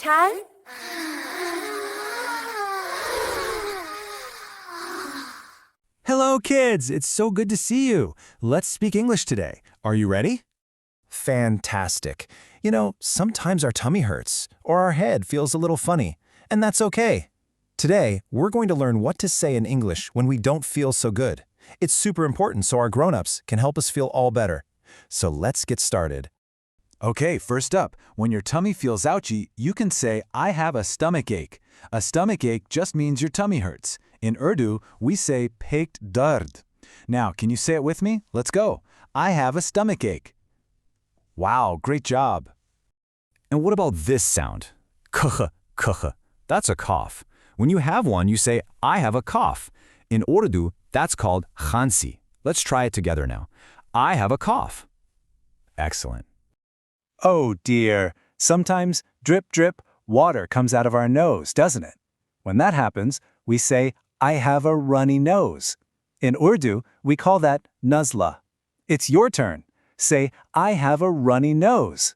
Chai? Hello, kids! It's so good to see you. Let's speak English today. Are you ready? Fantastic. You know, sometimes our tummy hurts, or our head feels a little funny, and that's okay. Today, we're going to learn what to say in English when we don't feel so good. It's super important so our grown-ups can help us feel all better. So let's get started. Okay, first up, when your tummy feels ouchy, you can say, I have a stomach ache. A stomach ache just means your tummy hurts. In Urdu, we say pekt dard. Now, can you say it with me? Let's go. I have a stomach ache. Wow, great job. And what about this sound? Kuh, kuh. That's a cough. When you have one, you say, I have a cough. In Urdu, that's called khansi. Let's try it together now. I have a cough. Excellent. Oh dear. Sometimes, drip, drip, water comes out of our nose, doesn't it? When that happens, we say, I have a runny nose. In Urdu, we call that nazla. It's your turn. Say, I have a runny nose.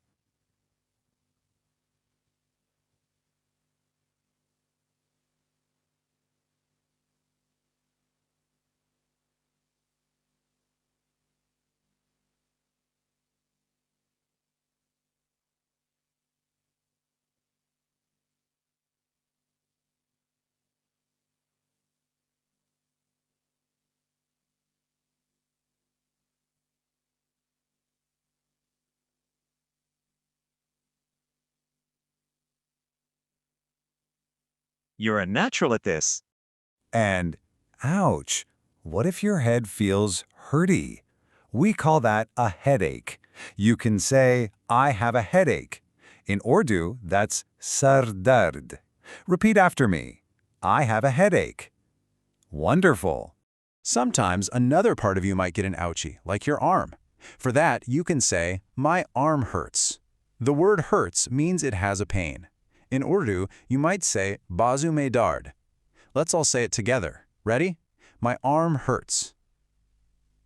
You're a natural at this. And, ouch, what if your head feels hurty? We call that a headache. You can say, I have a headache. In Urdu, that's sar dard. Repeat after me. I have a headache. Wonderful. Sometimes another part of you might get an ouchie, like your arm. For that, you can say, my arm hurts. The word hurts means it has a pain. In Urdu, you might say, bazu mein dard. Let's all say it together. Ready? My arm hurts.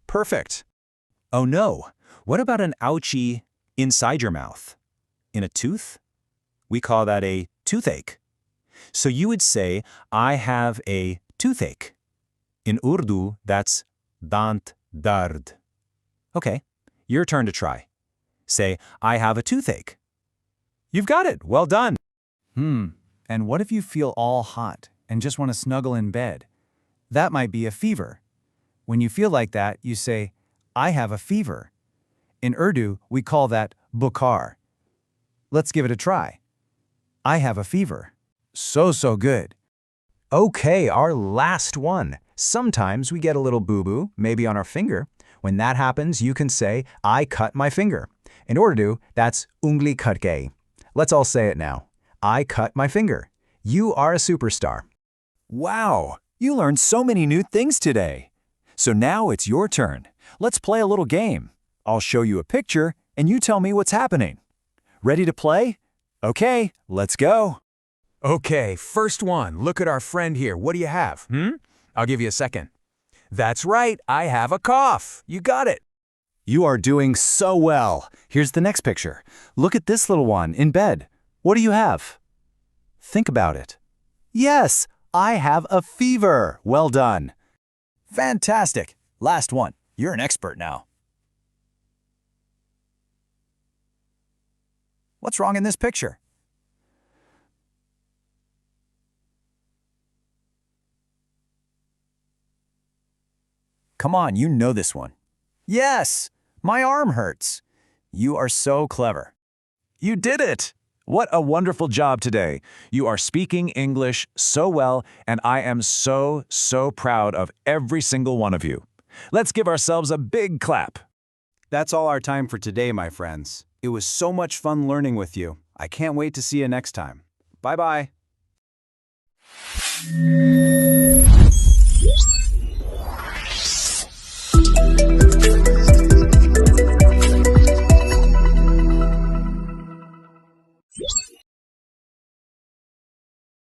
Perfect. Oh no, what about an ouchie inside your mouth? In a tooth? We call that a toothache. So you would say, I have a toothache. In Urdu, that's dant dard. Okay, your turn to try. Say, I have a toothache. You've got it. Well done. And what if you feel all hot and just want to snuggle in bed? That might be a fever. When you feel like that, you say, I have a fever. In Urdu, we call that bukhar. Let's give it a try. I have a fever. So good. Okay, our last one. Sometimes we get a little boo-boo, maybe on our finger. When that happens, you can say, I cut my finger. In Urdu, that's ungli kat gayi. Let's all say it now. I cut my finger. You are a superstar. Wow, you learned so many new things today. So now it's your turn. Let's play a little game. I'll show you a picture, and you tell me what's happening. Ready to play? Okay, let's go. Okay, first one. Look at our friend here. What do you have? I'll give you a second. That's right, I have a cough. You got it. You are doing so well. Here's the next picture. Look at this little one in bed. What do you have? Think about it. Yes, I have a fever. Well done. Fantastic. Last one. You're an expert now. What's wrong in this picture? Come on, you know this one. Yes, my arm hurts. You are so clever. You did it! What a wonderful job today. You are speaking English so well, and I am so proud of every single one of you. Let's give ourselves a big clap. That's all our time for today, my friends. It was so much fun learning with you. I can't wait to see you next time. Bye-bye.